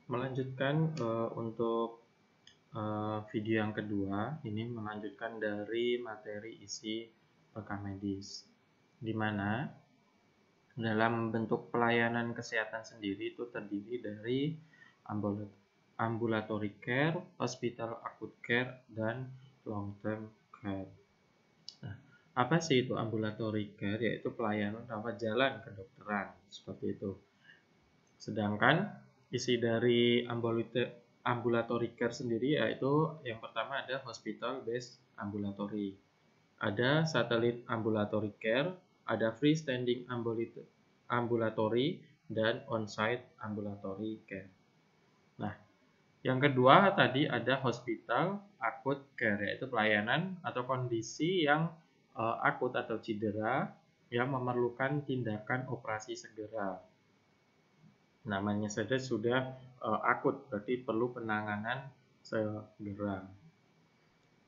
Melanjutkan untuk video yang kedua, ini melanjutkan dari materi isi rekam medis, di mana dalam bentuk pelayanan kesehatan sendiri itu terdiri dari ambulatory care, hospital acute care, dan long term care. Nah, apa sih itu ambulatory care? Yaitu pelayanan rawat jalan kedokteran, seperti itu. Sedangkan isi dari ambulatory care sendiri yaitu yang pertama ada hospital based ambulatory, ada satellite ambulatory care, ada freestanding ambulatory, dan on-site ambulatory care. Nah, yang kedua tadi ada hospital acute care, yaitu pelayanan atau kondisi yang akut atau cedera yang memerlukan tindakan operasi segera. Namanya saja sudah akut, berarti perlu penanganan segera.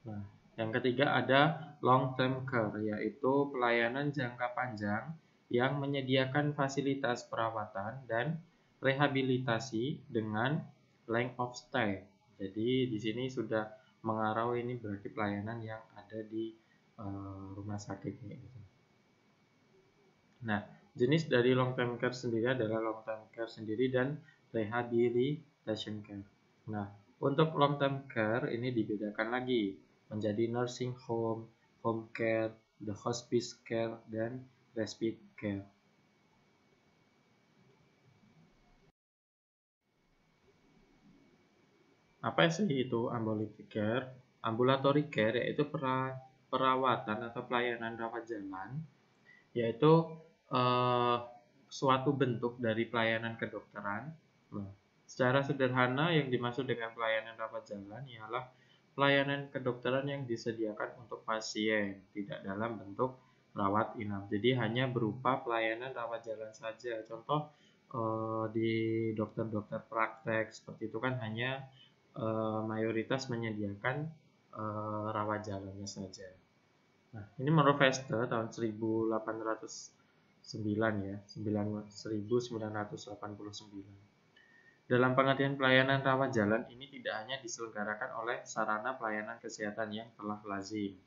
Nah, yang ketiga ada long term care, yaitu pelayanan jangka panjang yang menyediakan fasilitas perawatan dan rehabilitasi dengan length of stay. Jadi di sini sudah mengarah ini berarti pelayanan yang ada di rumah sakit gitu. Nah, jenis dari long term care sendiri adalah long term care sendiri dan rehabilitation care. Nah, untuk long term care ini dibedakan lagi menjadi nursing home, home care, the hospice care, dan respite care. Apa sih itu ambulatory care? Ambulatory care yaitu perawatan atau pelayanan rawat jalan, yaitu suatu bentuk dari pelayanan kedokteran. Nah, secara sederhana yang dimaksud dengan pelayanan rawat jalan ialah pelayanan kedokteran yang disediakan untuk pasien, tidak dalam bentuk rawat inap. Jadi hanya berupa pelayanan rawat jalan saja. Contoh di dokter-dokter praktek seperti itu kan hanya mayoritas menyediakan rawat jalannya saja. Nah, ini menurut Vester tahun 1809 ya, 1989. Dalam pengertian pelayanan rawat jalan ini tidak hanya diselenggarakan oleh sarana pelayanan kesehatan yang telah lazim,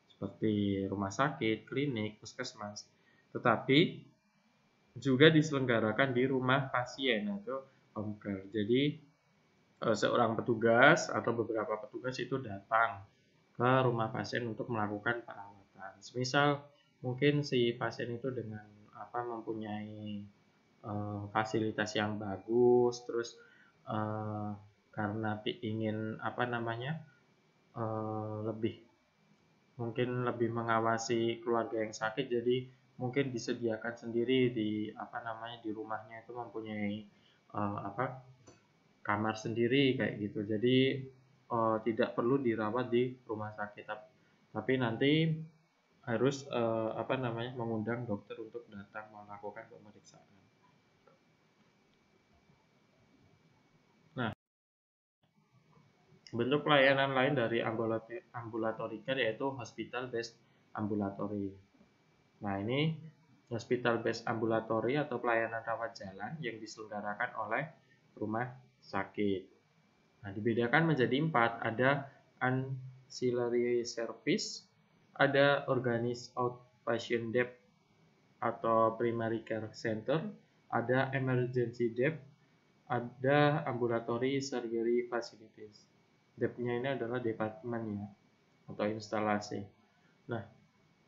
seperti rumah sakit, klinik, puskesmas, tetapi juga diselenggarakan di rumah pasien atau home care. Jadi seorang petugas atau beberapa petugas itu datang ke rumah pasien untuk melakukan perawatan. Misal mungkin si pasien itu dengan mempunyai fasilitas yang bagus, terus karena ingin lebih mengawasi keluarga yang sakit, jadi mungkin disediakan sendiri di rumahnya itu mempunyai kamar sendiri kayak gitu. Jadi tidak perlu dirawat di rumah sakit, tapi nanti harus mengundang dokter untuk datang melakukan pemeriksaan. Nah, bentuk pelayanan lain dari ambulatory care yaitu hospital based ambulatory. Nah, ini hospital based ambulatory atau pelayanan rawat jalan yang diselenggarakan oleh rumah sakit. Nah, dibedakan menjadi 4, ada ancillary service, ada organized outpatient depth atau primary care center, ada emergency depth, ada ambulatory surgery facilities. Depth-nya ini adalah departemen ya, atau instalasi. Nah,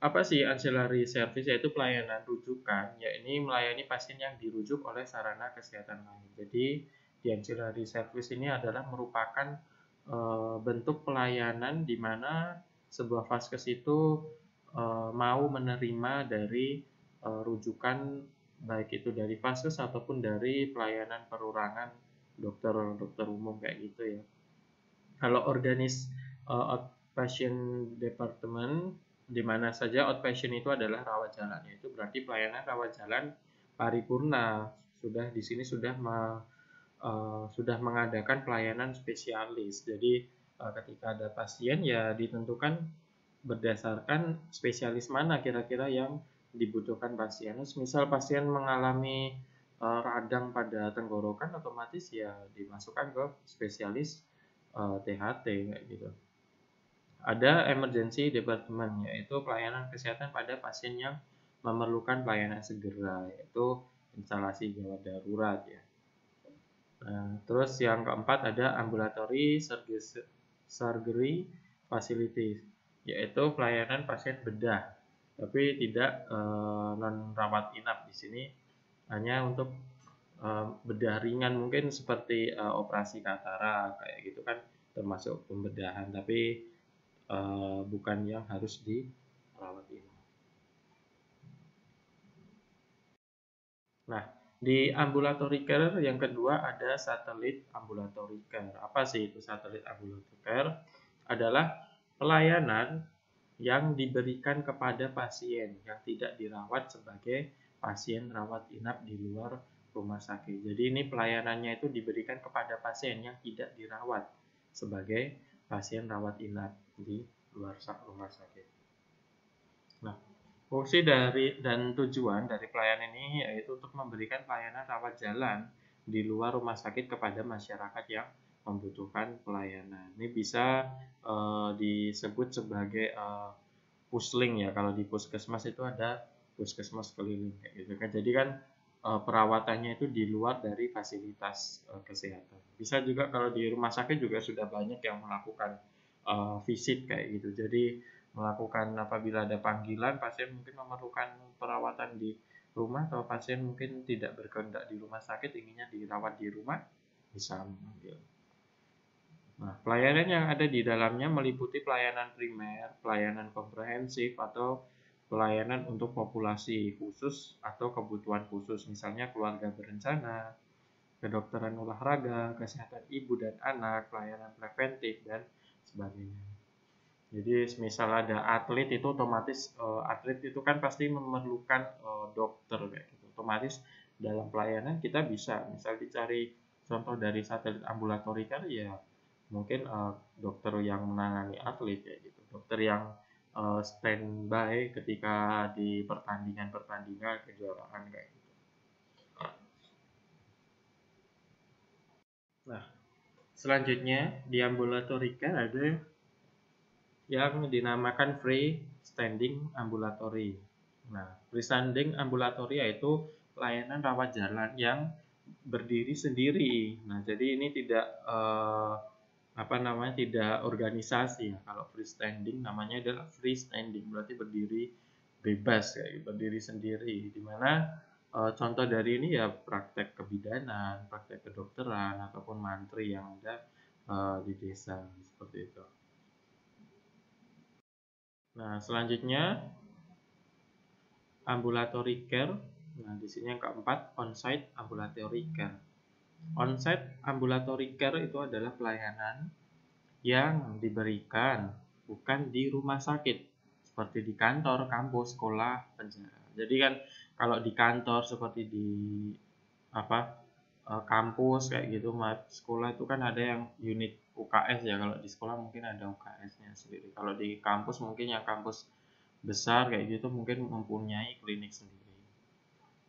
apa sih ancillary service? Yaitu pelayanan rujukan, yakni melayani pasien yang dirujuk oleh sarana kesehatan lain. Jadi di ancillary service ini adalah merupakan bentuk pelayanan di mana sebuah vaskes itu mau menerima dari rujukan, baik itu dari vaskes ataupun dari pelayanan perurangan dokter umum kayak gitu ya. Kalau organized outpatient department, di mana saja outpatient itu adalah rawat jalan, itu berarti pelayanan rawat jalan paripurna. Di sini sudah mengadakan pelayanan spesialis. Jadi ketika ada pasien ya ditentukan berdasarkan spesialis mana kira-kira yang dibutuhkan pasien. Misal pasien mengalami radang pada tenggorokan, otomatis ya dimasukkan ke spesialis THT kayak gitu. Ada emergency department, yaitu pelayanan kesehatan pada pasien yang memerlukan pelayanan segera, yaitu instalasi gawat darurat ya. Nah, terus yang keempat ada ambulatory surgery facilities, yaitu pelayanan pasien bedah, tapi tidak non rawat inap di sini, hanya untuk bedah ringan, mungkin seperti operasi katarak kayak gitu kan, termasuk pembedahan, tapi bukan yang harus dirawat inap. Nah, di ambulatory care yang kedua ada satelit ambulatory care. Apa sih itu satelit ambulatory care? Adalah pelayanan yang diberikan kepada pasien yang tidak dirawat sebagai pasien rawat inap di luar rumah sakit. Jadi ini pelayanannya itu diberikan kepada pasien yang tidak dirawat sebagai pasien rawat inap di luar rumah sakit. Nah, fungsi dari dan tujuan dari pelayanan ini yaitu untuk memberikan pelayanan rawat jalan di luar rumah sakit kepada masyarakat yang membutuhkan pelayanan. Ini bisa disebut sebagai pusling ya. Kalau di puskesmas itu ada puskesmas keliling kayak gitu kan. Jadi kan perawatannya itu di luar dari fasilitas kesehatan. Bisa juga kalau di rumah sakit juga sudah banyak yang melakukan visit kayak gitu. Jadi melakukan apabila ada panggilan, pasien mungkin memerlukan perawatan di rumah, atau pasien mungkin tidak berkehendak di rumah sakit, inginnya dirawat di rumah, bisa memanggil. Nah, pelayanan yang ada di dalamnya meliputi pelayanan primer, pelayanan komprehensif, atau pelayanan untuk populasi khusus atau kebutuhan khusus, misalnya keluarga berencana, kedokteran olahraga, kesehatan ibu dan anak, pelayanan preventif, dan sebagainya. Jadi misal ada atlet itu otomatis atlet itu kan pasti memerlukan dokter kayak gitu. Otomatis dalam pelayanan kita bisa misal dicari contoh dari satelit ambulatory kan ya mungkin dokter yang menangani atlet kayak gitu. Dokter yang standby ketika di pertandingan kejuaraan kayak gitu. Nah, selanjutnya di ambulatory care ada yang dinamakan free standing ambulatory. Nah, free standing ambulatory yaitu pelayanan rawat jalan yang berdiri sendiri. Nah, jadi ini tidak tidak organisasi ya. Kalau free standing namanya adalah free standing, berarti berdiri bebas ya, berdiri sendiri. Di mana contoh dari ini ya praktek kebidanan, praktek kedokteran ataupun mantri yang ada di desa seperti itu. Nah, selanjutnya ambulatory care. Nah, di sini yang keempat on-site ambulatory care. On-site ambulatory care itu adalah pelayanan yang diberikan bukan di rumah sakit, seperti di kantor, kampus, sekolah, penjara. Jadi kan kalau di kantor seperti di kampus kayak gitu, sekolah itu kan ada yang unit UKS ya. Kalau di sekolah mungkin ada UKS-nya sendiri. Kalau di kampus mungkin yang kampus besar kayak gitu mungkin mempunyai klinik sendiri.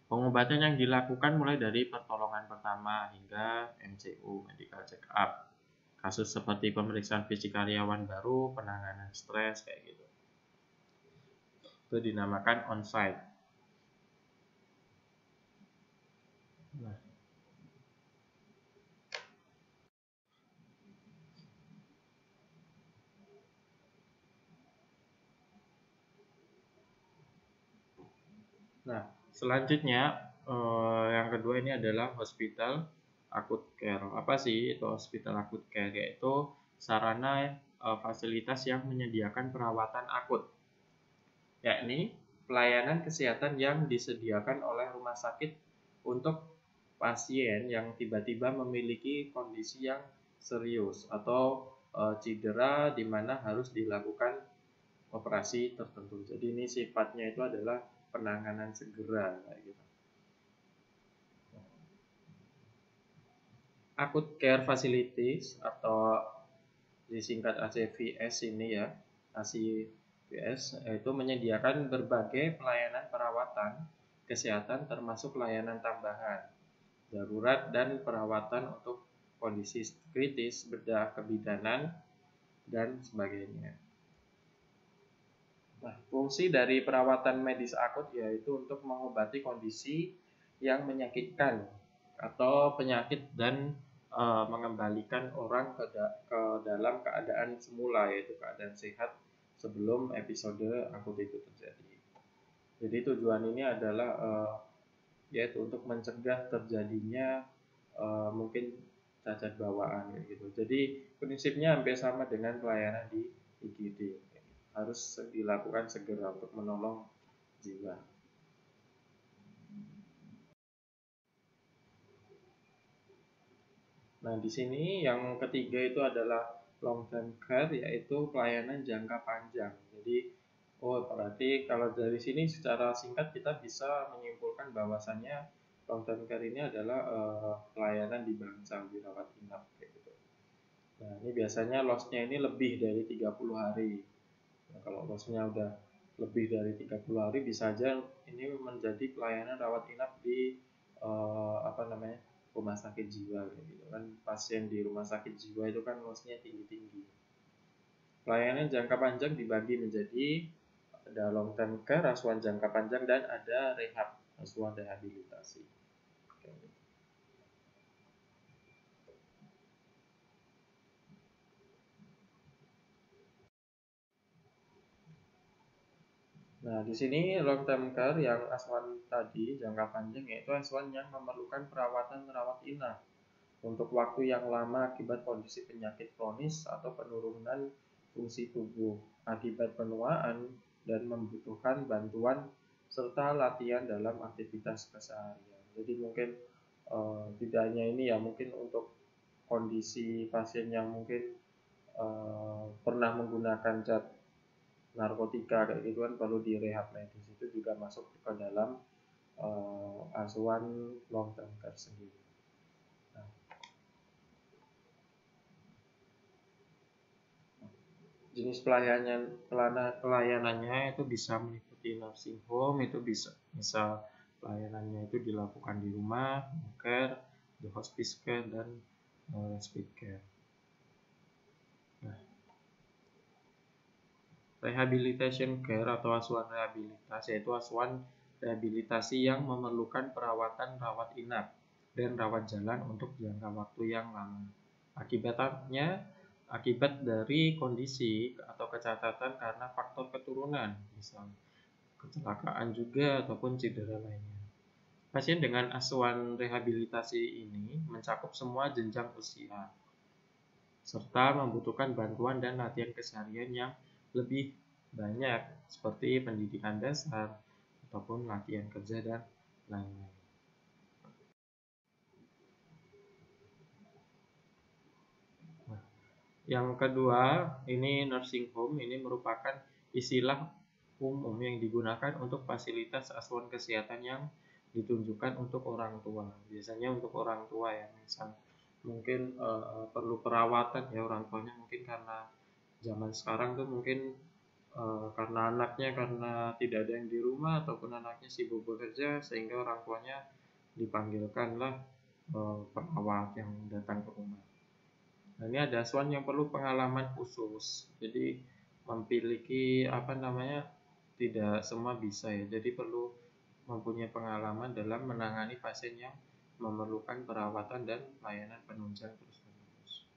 Pengobatan yang dilakukan mulai dari pertolongan pertama hingga MCU, medical check up. Kasus seperti pemeriksaan fisik karyawan baru, penanganan stres kayak gitu. Itu dinamakan on-site. Nah, selanjutnya yang kedua ini adalah hospital acute care. Apa sih itu hospital acute care? Yaitu sarana fasilitas yang menyediakan perawatan akut, yakni pelayanan kesehatan yang disediakan oleh rumah sakit untuk pasien yang tiba-tiba memiliki kondisi yang serius atau cedera di mana harus dilakukan operasi tertentu. Jadi ini sifatnya itu adalah penanganan segera kayak gitu. Acute Care Facilities atau disingkat ACVS ini ya, ACVS itu menyediakan berbagai pelayanan perawatan kesehatan termasuk layanan tambahan darurat, dan perawatan untuk kondisi kritis, bedah kebidanan, dan sebagainya. Nah, fungsi dari perawatan medis akut yaitu untuk mengobati kondisi yang menyakitkan atau penyakit dan mengembalikan orang ke dalam keadaan semula, yaitu keadaan sehat sebelum episode akut itu terjadi. Jadi tujuan ini adalah yaitu untuk mencegah terjadinya mungkin cacat bawaan gitu. Jadi prinsipnya hampir sama dengan pelayanan di IGD. Harus dilakukan segera untuk menolong jiwa. Nah, di sini yang ketiga itu adalah long term care, yaitu pelayanan jangka panjang. Jadi, berarti kalau dari sini secara singkat kita bisa menyimpulkan bahwasannya long term care ini adalah pelayanan di bangsal, dirawat inap kayak gitu. Nah, ini biasanya loss-nya ini lebih dari 30 hari. Nah, kalau loss-nya udah lebih dari 30 hari, bisa aja ini menjadi pelayanan rawat inap di rumah sakit jiwa gitu kan. Pasien di rumah sakit jiwa itu kan loss-nya tinggi-tinggi. Pelayanan jangka panjang dibagi menjadi ada long term care, asuhan jangka panjang, dan ada rehab, asuhan rehabilitasi. Nah, di sini long term care yang asuhan tadi jangka panjang yaitu asuhan yang memerlukan perawatan rawat inap untuk waktu yang lama akibat kondisi penyakit kronis atau penurunan fungsi tubuh akibat penuaan dan membutuhkan bantuan serta latihan dalam aktivitas keseharian. Jadi mungkin tidak hanya ini ya, mungkin untuk kondisi pasien yang mungkin pernah menggunakan zat narkotika kayak gitu kan perlu direhab medis, itu juga masuk ke dalam asuhan long term care sendiri. Nah, jenis pelayanannya itu bisa meliputi nursing home, itu bisa pelayanannya itu dilakukan di rumah, home care, di hospice care, dan respite care. Nah, rehabilitation care atau asuhan rehabilitasi yaitu asuhan rehabilitasi yang memerlukan perawatan rawat inap dan rawat jalan untuk jangka waktu yang lama. Akibat dari kondisi atau kecacatan karena faktor keturunan, misalnya kecelakaan juga ataupun cedera lainnya. Pasien dengan asuhan rehabilitasi ini mencakup semua jenjang usia, serta membutuhkan bantuan dan latihan keseharian yang lebih banyak, seperti pendidikan dasar ataupun latihan kerja dan lain-lain. Yang kedua, ini nursing home, ini merupakan istilah umum yang digunakan untuk fasilitas asuhan kesehatan yang ditunjukkan untuk orang tua. Biasanya untuk orang tua ya, misal mungkin perlu perawatan ya orang tuanya, mungkin karena zaman sekarang tuh mungkin karena tidak ada yang di rumah ataupun anaknya sibuk bekerja sehingga orang tuanya dipanggilkanlah perawat yang datang ke rumah. Nah, ini ada asuhan yang perlu pengalaman khusus. Jadi memiliki tidak semua bisa ya. Jadi perlu mempunyai pengalaman dalam menangani pasien yang memerlukan perawatan dan pelayanan penunjang terus-menerus.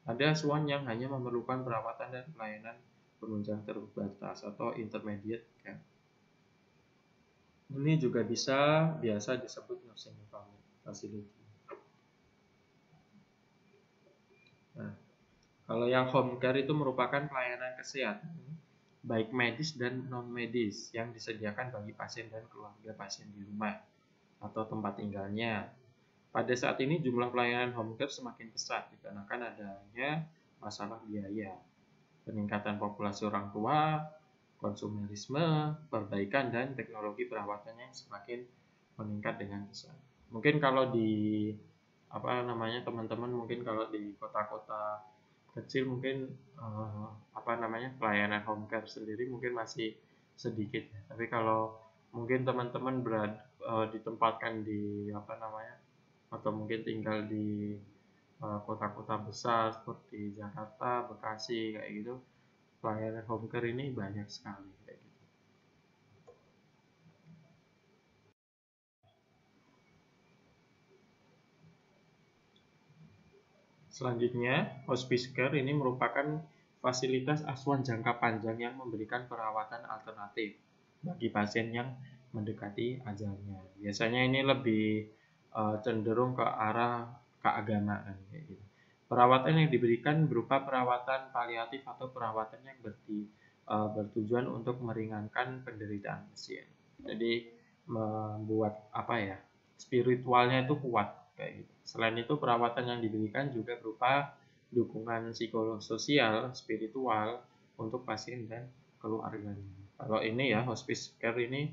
Ada asuhan yang hanya memerlukan perawatan dan pelayanan penunjang terbatas atau intermediate care. Ini juga biasa disebut nursing home facility. Nah, kalau yang home care itu merupakan pelayanan kesehatan baik medis dan non medis yang disediakan bagi pasien dan keluarga pasien di rumah atau tempat tinggalnya. Pada saat ini jumlah pelayanan home care semakin pesat dikarenakan adanya masalah biaya, peningkatan populasi orang tua, konsumerisme, perbaikan dan teknologi perawatannya yang semakin meningkat dengan pesat. Mungkin kalau di teman-teman mungkin kalau di kota-kota kecil mungkin pelayanan home care sendiri mungkin masih sedikit ya. Tapi kalau mungkin teman-teman ditempatkan di atau mungkin tinggal di kota-kota besar seperti Jakarta, Bekasi kayak gitu, pelayanan home care ini banyak sekali kayak gitu. Selanjutnya, hospice care ini merupakan fasilitas asuhan jangka panjang yang memberikan perawatan alternatif bagi pasien yang mendekati ajalnya. Biasanya ini lebih cenderung ke arah keagamaan kayak gitu. Perawatan yang diberikan berupa perawatan paliatif atau perawatan yang bertujuan untuk meringankan penderitaan pasien. Jadi membuat apa ya, spiritualnya itu kuat kayak gitu. Selain itu perawatan yang diberikan juga berupa dukungan psikososial, spiritual untuk pasien dan keluarganya. Kalau ini ya hospice care ini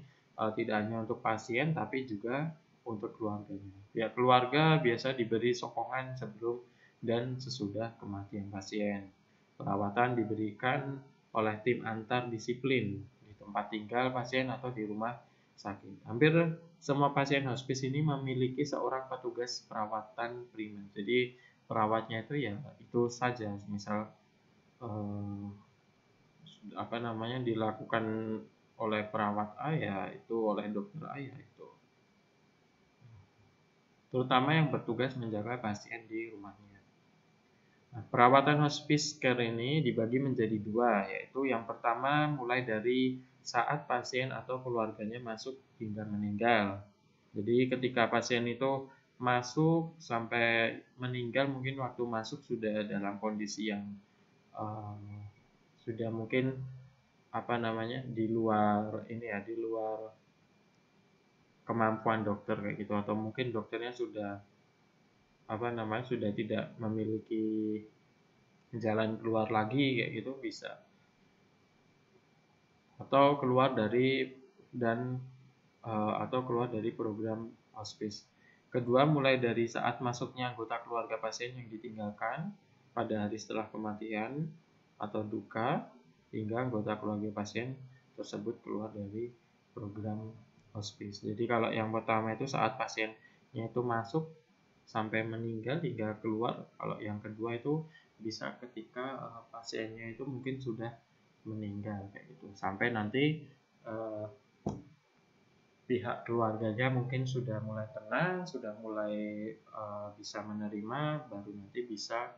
tidak hanya untuk pasien tapi juga untuk keluarganya. Pihak keluarga biasa diberi sokongan sebelum dan sesudah kematian pasien. Perawatan diberikan oleh tim antar disiplin di tempat tinggal pasien atau di rumah sakit. Hampir semua pasien hospice ini memiliki seorang petugas perawatan primer. Jadi perawatnya itu ya itu saja, misal apa namanya dilakukan oleh perawat A ya itu oleh dokter A ya itu. Terutama yang bertugas menjaga pasien di rumahnya. Nah, perawatan hospice care ini dibagi menjadi dua, yaitu yang pertama mulai dari saat pasien atau keluarganya masuk hingga meninggal. Jadi ketika pasien itu masuk sampai meninggal, mungkin waktu masuk sudah dalam kondisi yang uh, sudah mungkin apa namanya di luar ini ya, di luar kemampuan dokter kayak gitu, atau mungkin dokternya sudah apa namanya sudah tidak memiliki jalan keluar lagi kayak gitu bisa, atau keluar dari dan atau keluar dari program hospice. Kedua, mulai dari saat masuknya anggota keluarga pasien yang ditinggalkan pada hari setelah kematian atau duka hingga anggota keluarga pasien tersebut keluar dari program hospice. Jadi kalau yang pertama itu saat pasiennya itu masuk sampai meninggal hingga keluar. Kalau yang kedua itu bisa ketika pasiennya itu mungkin sudah meninggal kayak gitu. Sampai nanti uh, pihak keluarganya mungkin sudah mulai tenang, sudah mulai bisa menerima, baru nanti bisa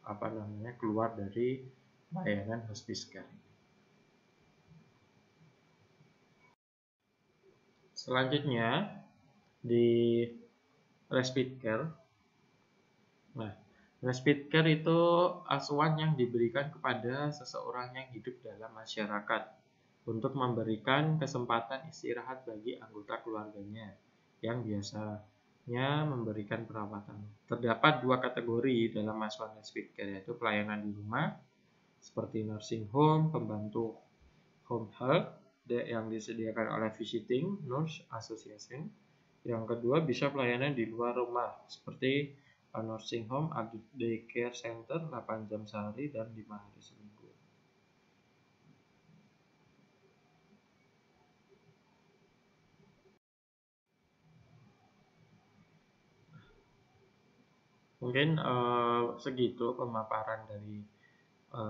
apa namanya keluar dari layanan hospice care. Selanjutnya di respite care. Nah, respite care itu asuhan yang diberikan kepada seseorang yang hidup dalam masyarakat untuk memberikan kesempatan istirahat bagi anggota keluarganya yang biasanya memberikan perawatan. Terdapat dua kategori dalam asuhan respite care, yaitu pelayanan di rumah seperti nursing home, pembantu home health yang disediakan oleh Visiting Nurse Association. Yang kedua bisa pelayanan di luar rumah seperti nursing home, adult daycare center 8 jam sehari dan 5 hari seminggu. Mungkin segitu pemaparan dari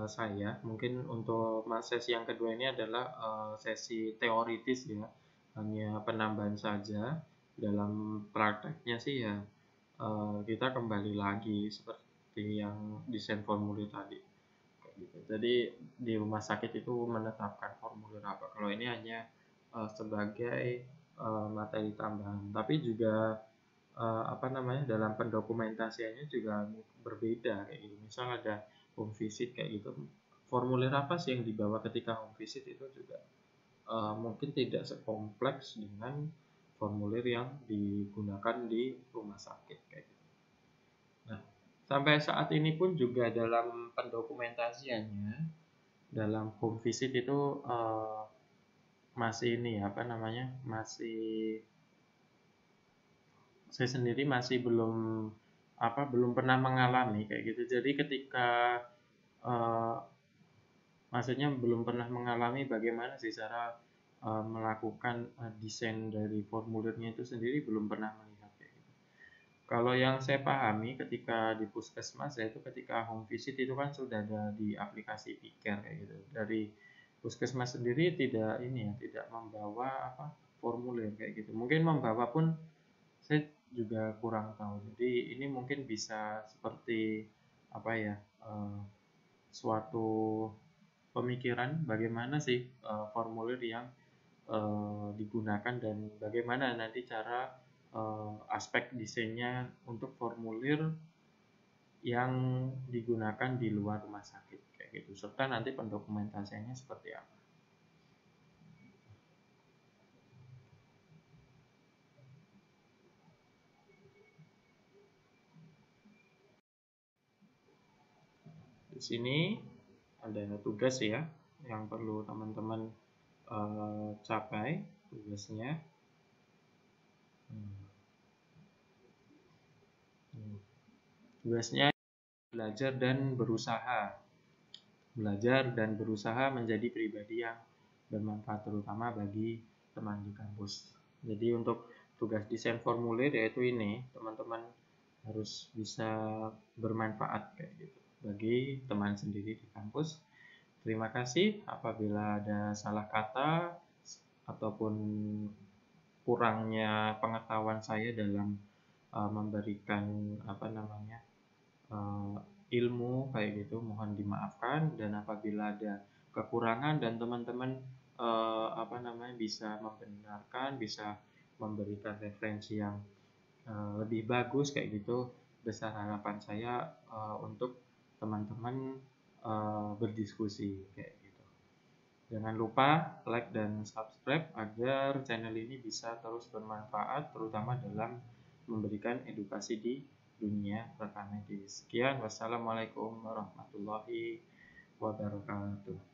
saya. Mungkin untuk sesi yang kedua ini adalah sesi teoritis ya, hanya penambahan saja. Dalam prakteknya sih ya kita kembali lagi seperti yang desain formulir tadi. Gitu. Jadi di rumah sakit itu menetapkan formulir apa. Kalau ini hanya sebagai materi tambahan, tapi juga apa namanya dalam pendokumentasiannya juga berbeda kayak gitu. Misal ada home visit kayak gitu, formulir apa sih yang dibawa ketika home visit itu juga mungkin tidak sekompleks dengan formulir yang digunakan di rumah sakit kayak gitu. Nah, sampai saat ini pun juga dalam pendokumentasiannya dalam home visit itu masih ini apa namanya masih saya sendiri masih belum pernah mengalami kayak gitu. Jadi ketika uh, maksudnya belum pernah mengalami bagaimana sih cara melakukan desain dari formulirnya itu sendiri belum pernah melihat kayak gitu. Kalau yang saya pahami ketika di puskesmas, yaitu ketika home visit itu kan sudah ada di aplikasi Piker kayak gitu. Dari puskesmas sendiri tidak ini ya, tidak membawa apa formulir kayak gitu. Mungkin membawa pun saya juga kurang tahu. Jadi ini mungkin bisa seperti apa ya, suatu pemikiran bagaimana sih formulir yang digunakan dan bagaimana nanti cara aspek desainnya untuk formulir yang digunakan di luar rumah sakit kayak gitu, serta nanti pendokumentasiannya seperti apa. Di sini ada tugas ya yang perlu teman-teman capai tugasnya. Tugasnya belajar dan berusaha. Belajar dan berusaha menjadi pribadi yang bermanfaat terutama bagi teman di kampus. Jadi untuk tugas desain formulir yaitu ini, teman-teman harus bisa bermanfaat kayak gitu bagi teman sendiri di kampus. Terima kasih apabila ada salah kata ataupun kurangnya pengetahuan saya dalam memberikan apa namanya ilmu kayak gitu, mohon dimaafkan. Dan apabila ada kekurangan dan teman-teman apa namanya bisa membenarkan, bisa memberikan referensi yang lebih bagus kayak gitu, besar harapan saya untuk teman-teman berdiskusi kayak gitu. Jangan lupa like dan subscribe agar channel ini bisa terus bermanfaat, terutama dalam memberikan edukasi di dunia rekam medis. Sekian, wassalamualaikum warahmatullahi wabarakatuh.